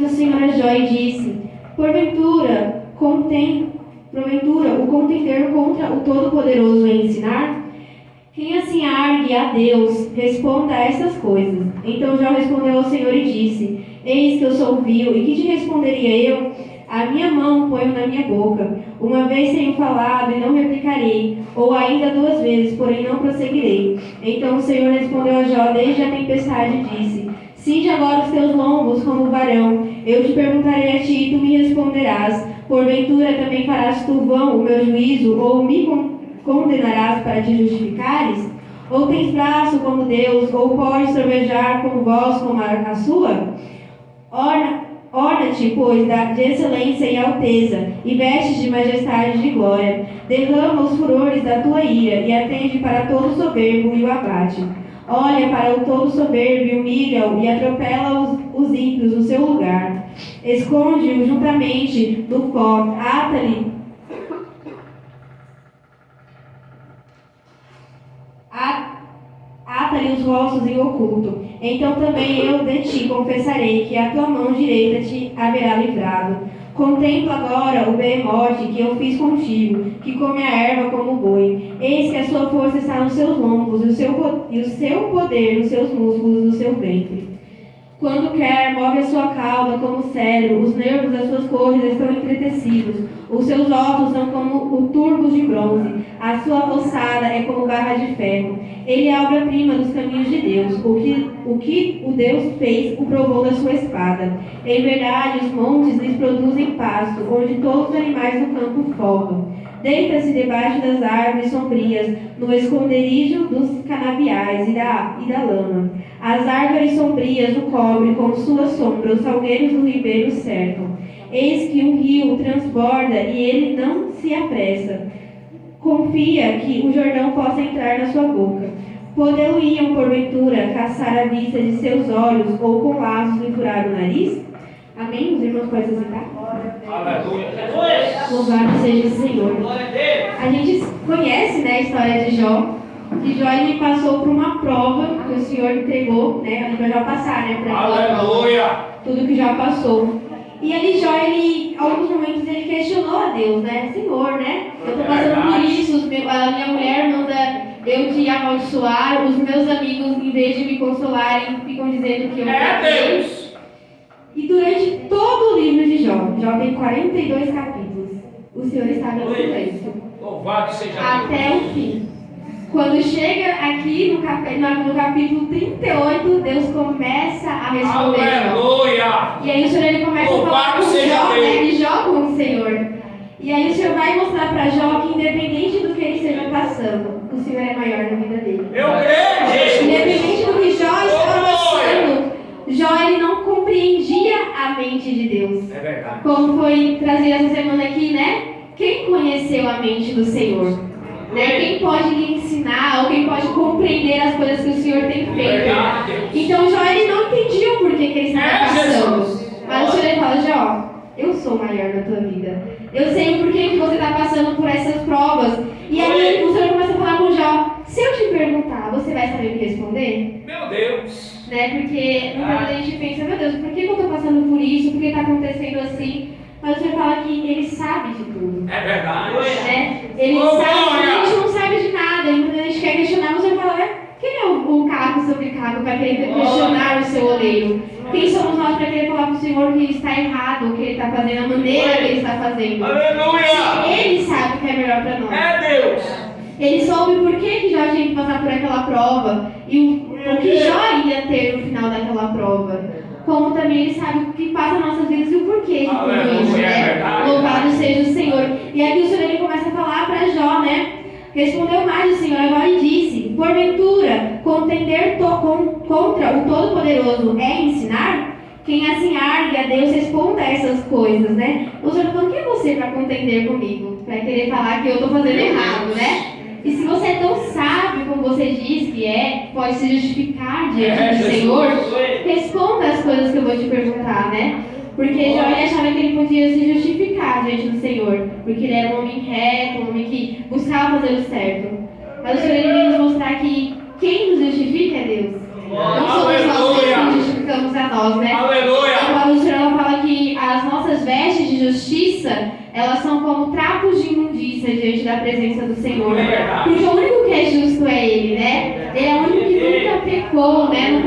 A senhora Jó disse: porventura o contender contra o Todo-Poderoso é ensinar? Quem assim argue a Deus, responda a estas coisas. Então Jó respondeu ao Senhor e disse: eis que eu sou vil, e que te responderia eu? A minha mão ponho na minha boca. Uma vez tenho falado e não replicarei, ou ainda 2 vezes, porém não prosseguirei. Então o Senhor respondeu a Jó desde a tempestade e disse: cinge agora os teus lombos como varão. Eu te perguntarei a ti e tu me responderás. Porventura também farás tu vão o meu juízo, ou me condenarás para te justificares? Ou tens braço como Deus, ou podes trovejar com voz como a sua? Orna-te, pois, de excelência e alteza, e veste de majestade e de glória. Derrama os furores da tua ira, e atende para todo soberbo e o abate. Olha para o todo soberbo e humilha-o, e atropela os ímpios no seu lugar. Esconde-o juntamente no pó, ata-lhe os rostos em oculto. Então também eu de ti confessarei que a tua mão direita te haverá livrado. Contempla agora o behemote que eu fiz contigo, que come a erva como o boi. Eis que a sua força está nos seus lombos, e o seu poder nos seus músculos, no seu ventre. Quando quer, move a sua cauda como o cedro, os nervos das suas coxas estão entretecidos, os seus ossos são como o turbos de bronze, a sua ossada é como barra de ferro. Ele é a obra-prima dos caminhos de Deus, o que o Deus fez o provou da sua espada. Em verdade, os montes lhes produzem pasto, onde todos os animais do campo folgam. Deita-se debaixo das árvores sombrias, no esconderijo dos canaviais e da lama. As árvores sombrias o cobrem com sua sombra, os salgueiros do ribeiro cercam. Eis que um rio transborda e ele não se apressa. Confia que o Jordão possa entrar na sua boca. Poderiam, porventura, caçar a vista de seus olhos ou com laços lhe furar o nariz? Amém? Os irmãos podem sentar? Louvado seja o Senhor. A gente conhece, né, a história de Jó. Que Jó ele passou por uma prova que o Senhor entregou, né? A gente vai já passar, né? Aleluia! Tudo que já passou. E ali Jó, em alguns momentos, ele questionou a Deus, né? Senhor, né? Eu estou passando por isso, a minha mulher manda eu te amaldiçoar, os meus amigos, em vez de me consolarem, ficam dizendo que eu Deus. E durante todo o livro de Jó, Jó tem 42 capítulos, o Senhor estava em silêncio. Louvado seja até o fim. Quando chega aqui no capítulo 38, Deus começa a responder. Aleluia! E aí o Senhor ele começa a falar com Jó, né? Ele joga com o Senhor. E aí o Senhor vai mostrar para Jó que independente do que ele esteja passando, o Senhor é maior na vida dele. Eu creio! Independente do que Jó estava passando, Jó ele não compreendia a mente de Deus. É verdade. Como foi trazido essa semana aqui, né? Quem conheceu a mente do Senhor? Né? Quem pode lhe ensinar ou quem pode compreender as coisas que o Senhor tem feito? Então Jó ele não entendia o porquê que ele estava passando. Mas o Senhor ele fala: Jó, eu sou maior na tua vida. Eu sei o porquê que você está passando por essas provas. E aí o Senhor começa a falar com Jó: se eu te perguntar, você vai saber me responder? Meu Deus! Né? Porque muitas vezes a gente pensa: meu Deus, por que eu estou passando por isso? Por que está acontecendo assim? Mas o Senhor fala que Ele sabe de tudo. É verdade. Né? Ele sabe, a gente não sabe de nada. E quando a gente quer questionar, o Senhor fala: quem é o cargo sobre cargo para querer questionar o seu oleiro? Quem somos nós para querer falar para o Senhor que está errado, o que Ele está fazendo, a maneira que Ele está fazendo? Aleluia! Ele sabe o que é melhor para nós. É Deus! Ele soube por que Jó tinha que passar por aquela prova e o que Jó ia ter no final daquela prova. Como também Ele sabe o que passa nas nossas vidas e o porquê de tudo isso, né? Louvado seja o Senhor. E aqui o Senhor ele começa a falar para Jó, né? Respondeu mais o Senhor agora e disse: porventura, contender contra o Todo-Poderoso é ensinar? Quem assim argue a Deus responda a essas coisas, né? O Senhor falou: quem é você para contender comigo? Para querer falar que eu estou fazendo errado, né? E se você é tão sábio como você diz que é, pode se justificar diante do Senhor, responda as coisas que eu vou te perguntar, né? Porque Jó achava que ele podia se justificar diante do Senhor, porque ele era um homem reto, um homem que buscava fazer o certo. Mas o Senhor ele veio nos mostrar que quem nos justifica é Deus. Não somos nós que nos justificamos a nós, né? Aleluia! Agora o Senhor fala vida, elas são como trapos de imundícia diante da presença do Senhor. É verdade. Porque o único que é justo é Ele, né? Ele é o único que nunca pecou, né?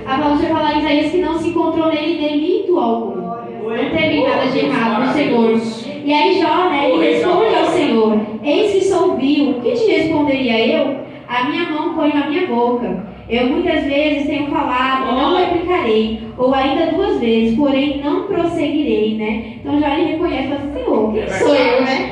A palavra vai falar em Isaías que não se encontrou nele delito algum. Não teve nada de errado no Senhor. E aí Jó, né, ele responde ao Senhor: eis que sou vil, o que te responderia eu? A minha mão ponho à minha boca. Eu muitas vezes tenho falado, não replicarei, ou ainda 2 vezes, porém não prosseguirei, né? Então já ele reconhece, fala assim: Senhor, quem sou eu, né?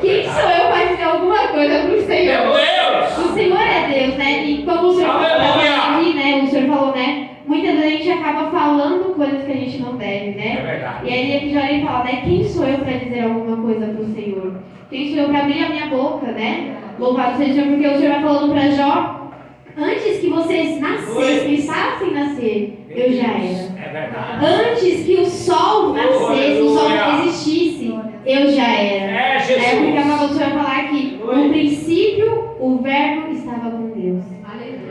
Quem sou eu para dizer alguma coisa para o Senhor? Meu Deus! O Senhor é Deus, né? E como o Senhor falou aqui, né? O Senhor falou, né? Muitas vezes a gente acaba falando coisas que a gente não deve, né? É verdade. E aí aqui já ele fala, né? Quem sou eu para dizer alguma coisa para o Senhor? Quem sou eu para abrir a minha boca, né? Louvado seja o Senhor, porque o Senhor vai falando para Jó: antes que vocês pensassem em nascer, eu já era. É verdade. Antes que o sol nascesse, o sol existisse, eu já era. É, Jesus. Porque a palavra do Senhor vai falar que no princípio o verbo estava com Deus.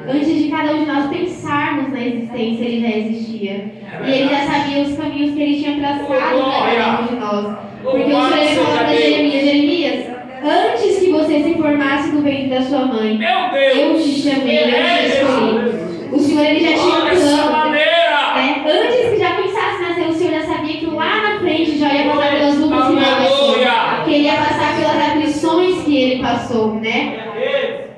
Antes de cada um de nós pensarmos na existência, ele já existia. E ele já sabia os caminhos que ele tinha traçado para cada um de nós. Porque o Senhor falou para Jeremias: antes que você se formasse no ventre da sua mãe, Meu Deus! eu te chamei, eu te escolhi. O Senhor ele já tinha um plano. Né? Antes que já pensasse nascer, o Senhor já sabia que lá na frente já ia passar pelas lutas que ele passou. Que ele ia passar pelas aflições que ele passou, né?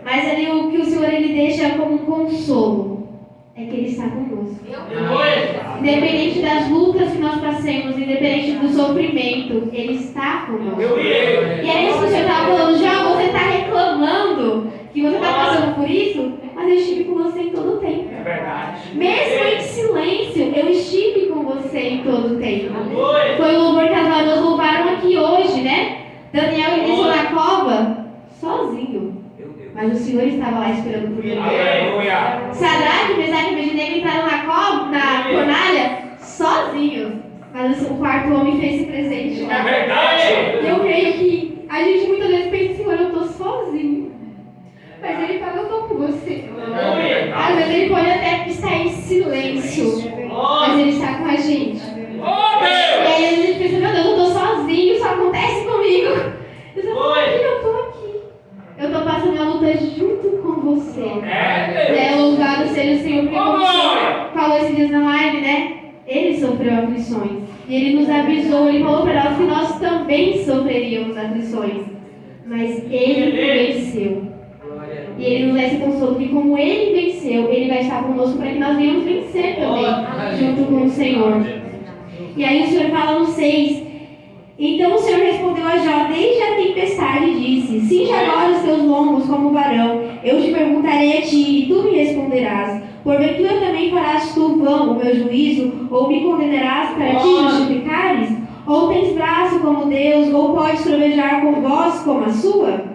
Mas ali o que o Senhor ele deixa como um consolo é que ele está conosco. Independente das lutas que nós passemos, independente do sofrimento, ele está conosco. E é isso que o Senhor estava falando: Jó, você está reclamando que você está passando por isso, mas eu estive com você em todo o tempo. É verdade. Mesmo em silêncio, eu estive com você em todo o tempo. Foi o louvor que as varoas louvaram aqui hoje, né? Daniel desceu na cova sozinho. Mas o Senhor estava lá esperando por ele. Aleluia. Sadraque, Mesaque e Abednego entraram na fornalha sozinhos. Mas o quarto homem fez-se presente lá. É verdade. Eu creio que a gente muitas vezes pensa: Senhor, eu estou sozinho. Mas ele fala: eu estou com você. Às vezes ele pode até estar em silêncio, mas ele está com a gente. Oh, E Deus! aí a gente pensa: meu Deus, eu estou sozinho, isso acontece comigo. Eu estou aqui. Eu estou passando a luta junto com você. Louvado seja o Senhor, porque como o Senhor falou esses dias na live, né? Ele sofreu aflições. E ele nos avisou, ele falou para nós que nós também sofreríamos aflições. Mas ele venceu. E ele nos dá esse consolo que, como ele venceu, ele vai estar conosco para que nós venhamos vencer também, junto com o Senhor. E aí o Senhor fala no 6. Então o Senhor respondeu a Jó desde a tempestade e disse: cinge agora os teus lombos como varão, eu te perguntarei a ti e tu me responderás. Porventura também farás tu vão o meu juízo, ou me condenarás para te justificares? Ou tens braço como Deus, ou podes trovejar com voz como a sua?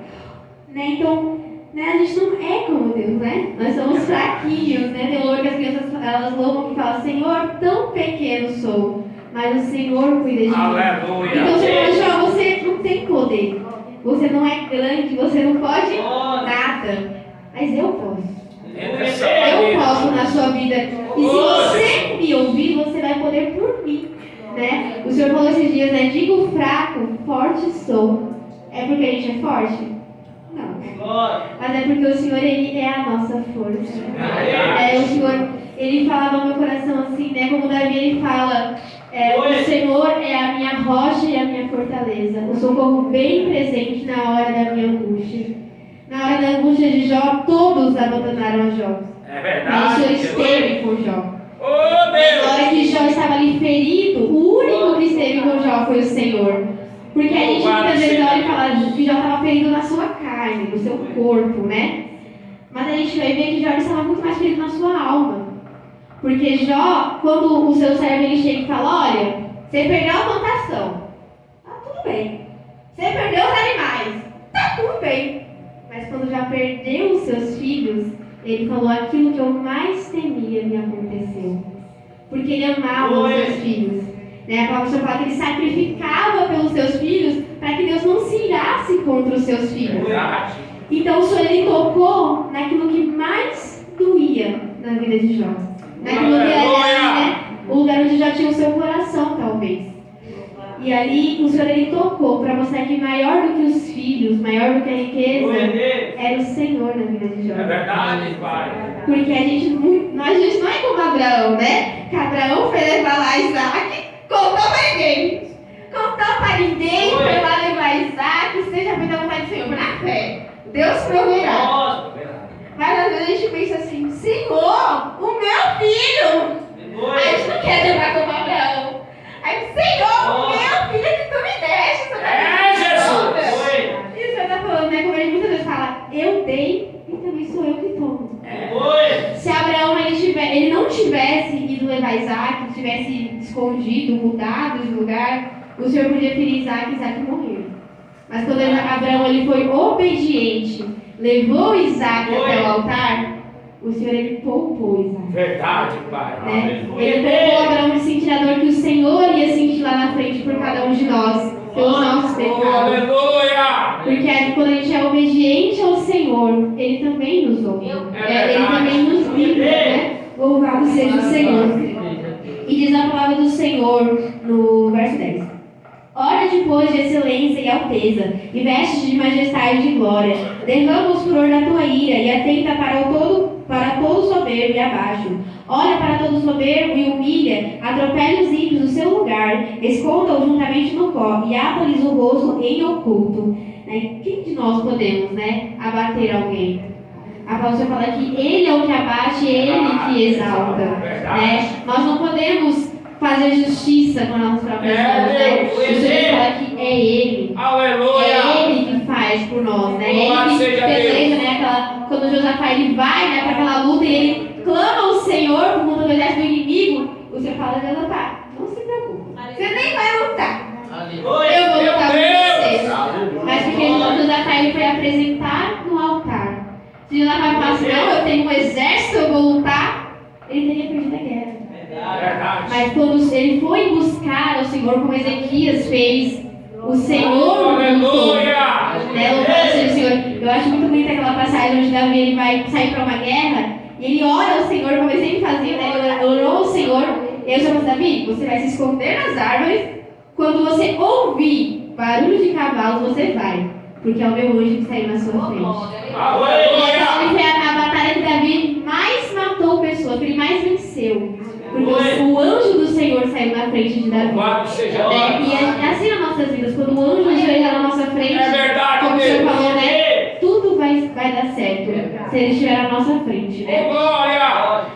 Né? Então, né, a gente não é como Deus, né? Nós somos fraquinhos, né? Tem um louvor que as crianças elas louvam que fala: Senhor, tão pequeno sou, mas o Senhor cuida de mim. Aleluia. Então você fala: Jó, você não tem poder, você não é grande, você não pode nada, mas eu posso. Eu posso na sua vida. E se você me ouvir, você vai poder por mim, né? O Senhor falou esses dias, né? Digo fraco, forte sou. É porque a gente é forte? Não. Mas é porque o Senhor, Ele é a nossa força. O Senhor, Ele falava no meu coração assim, né? Como Davi, Ele fala: o Senhor é a minha rocha e a minha fortaleza, o socorro bem presente na hora da minha angústia. Na hora da angústia de Jó, todos abandonaram a Jó. É verdade. Mas o Senhor esteve com Jó. Oh, Deus! Na hora que Jó estava ali ferido, o único que esteve com Jó foi o Senhor. Porque a gente muitas vezes olha e fala que Jó estava ferido na sua carne, no seu corpo, né? Mas a gente vai ver que Jó estava muito mais ferido na sua alma. Porque Jó, quando o seu servo ele chega e fala: olha, você perdeu a plantação, tá tudo bem. Você perdeu os animais, tá tudo bem. Mas quando já perdeu os seus filhos, ele falou: aquilo que eu mais temia me aconteceu. Porque ele amava os seus filhos. Né? A palavra fala que ele sacrificava pelos seus filhos para que Deus não se irasse contra os seus filhos. Então o Senhor ele tocou naquilo que mais doía na vida de Jó. Naquilo que era, né, o lugar onde já tinha o seu coração, talvez. E ali o Senhor ele tocou para mostrar que maior do que os filhos, maior do que a riqueza, era o Senhor na vida de Jó. É verdade, Pai. Porque a gente não é como Abraão, né? Que Abraão foi levar lá Isaac, contou para ninguém. Contou para ninguém, foi lá levar Isaac, seja feita a vontade do Senhor, na fé. Deus proverá. Mas às vezes a gente pensa assim, Senhor, o meu filho. A gente não quer levar como Abraão. Aí, Senhor, o meu filho que tu me deste. Jesus! E o Senhor está falando, né? Como ele muitas vezes fala, eu dei e também sou eu que tomo. Se Abraão ele não tivesse ido levar Isaac, tivesse escondido, mudado de lugar, o Senhor podia ferir Isaac e Isaac morreu. Mas quando Abraão ele foi obediente, levou Isaac até o altar, o Senhor ele poupou Isaac. Verdade, Pai. Né? Ele poupou Abraão de sentir a dor que o Senhor ia sentir lá na frente por cada um de nós, pelos nossos pecados. Aleluia! Porque quando a gente é obediente ao Senhor, Ele também nos ouve. Ele também nos livra, né? Louvado seja o Senhor. E diz a palavra do Senhor no verso 10. Ora depois de excelência e alteza, e veste de majestade e de glória, derrama o furor da tua ira, e atenta para todo soberbo e abaixo. Olha para todo soberbo e humilha, atropele os ímpios no seu lugar, esconda-o juntamente no pó, e ata-lhes o rosto em oculto. Quem de nós podemos, abater alguém? A palavra fala que Ele é o que abate, Ele que exalta. Nós não podemos fazer justiça com as nossas próprias mãos, O Senhor fala que é Ele. Aleluia! É Ele que faz por nós, É Ele que peleja, quando Josafá ele vai, para aquela luta e ele clama ao Senhor por conta do exército do inimigo, o Senhor fala, Josafá, não se preocupe, você nem vai lutar. Eu vou lutar por você. Mas porque Josafá ele foi apresentar no altar. Se Josafá falasse, não, eu tenho um exército, eu vou lutar, ele teria perdido a guerra. Mas quando ele foi buscar ao Senhor, como Ezequias fez, o Senhor lutou. Louvado seja o Senhor. Eu acho muito bonita aquela passagem onde Davi ele vai sair para uma guerra e ele ora ao Senhor, como ele sempre fazia, ele orou ao Senhor. E eu chamo Davi, você vai se esconder nas árvores. Quando você ouvir barulho de cavalos, você vai, porque é o meu anjo que saiu na sua frente. E foi a batalha que Davi mais matou pessoas, que ele mais venceu. Porque o anjo do Senhor saiu na frente de Davi. E é assim nas nossas vidas, quando o anjo estiver na nossa frente, como o Senhor falou, tudo vai dar certo se ele estiver na nossa frente.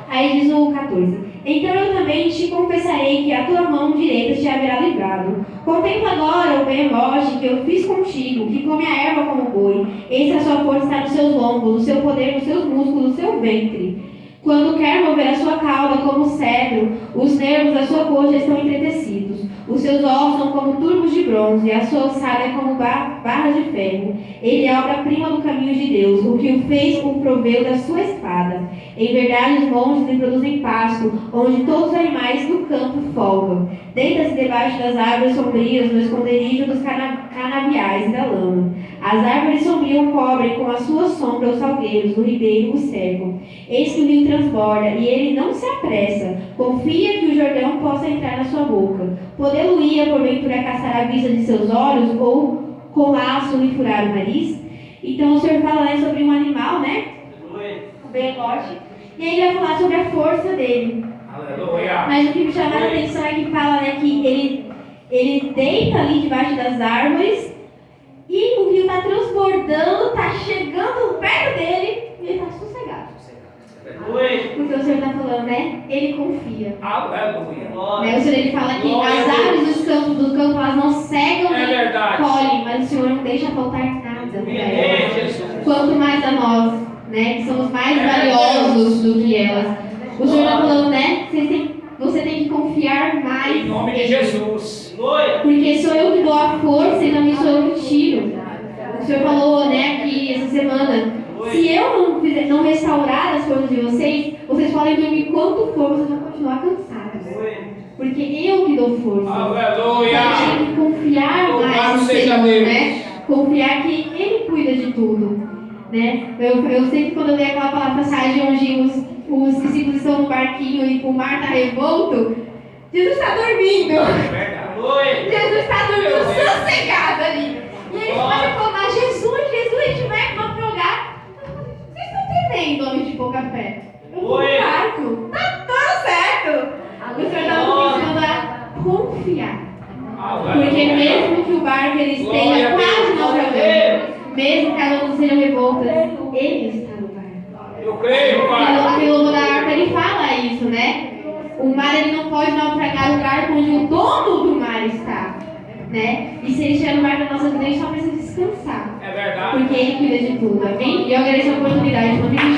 Aí diz o 14: Então eu também te confessarei que a tua mão direita te haverá livrado. Contempla agora o behemoth que eu fiz contigo, que come a erva como boi. Eis que a sua força está nos seus lombos, no seu poder, nos seus músculos, no seu ventre. Quando quer mover a sua cauda como cedro, os nervos da sua coxa estão entretecidos. Os seus ossos são como turbos de bronze, e a sua ossada é como barras de ferro. Ele é a obra-prima do caminho de Deus, o que o fez com o proveito da sua espada. Em verdade, os montes lhe produzem pasto, onde todos os animais do campo folgam. Deita-se debaixo das árvores sombrias, no esconderijo dos canaviais e da lama. As árvores sombrias cobrem com a sua sombra os salgueiros, do ribeiro o cercam. Eis que o rio transborda, e ele não se apressa. Confia que o Jordão possa entrar na sua boca. Podê-lo-ia, porventura, caçar a vista de seus olhos, ou com laço lhe furar o nariz? Então o Senhor fala sobre um animal, o behemoth, e aí ele vai falar sobre a força dele. Aleluia. Mas o que me chama a atenção é que fala que ele deita ali debaixo das árvores, e o rio está transbordando, está chegando perto dele, e ele está sossegado. Porque o Senhor está falando, Ele confia. Aleluia. O Senhor ele fala que as árvores do campo elas não cegam nem colhem, mas o Senhor não deixa faltar nada para elas. Quanto mais a nós, que somos mais valiosos do que elas. O Senhor está falando, você tem que confiar mais em nome de Jesus. Porque sou eu que dou a força e também sou eu que tiro. O Senhor falou, aqui essa semana, se eu não restaurar as forças de vocês podem dormir quanto for, vocês vão continuar cansados. Porque eu que dou força. Aleluia. Então a gente tem que confiar mais no Senhor, Confiar que Ele cuida de tudo. Eu sempre, quando eu leio aquela passagem onde os discípulos estão no barquinho e o mar está revolto, Jesus está dormindo. Jesus está dormindo sossegado ali. E eles podem falar, Jesus, a gente vai naufragar. Vocês estão entendendo, homem de pouca fé? Eu vou no barco. Tá tudo certo. O Senhor está nos ensinando a confiar. Porque mesmo que o barco ele esteja quase naufragando, mesmo que as ondas sejam revoltas, Ele está no barco. Eu creio, Pai. Pelo lobo da harpa ele fala isso, né? O mar ele não pode naufragar no barco onde o dono do mar está, né? E se ele estiver no barco da nossa vida, a gente só precisa descansar. É verdade. Porque Ele cuida de tudo, amém? E eu agradeço a oportunidade, no nome de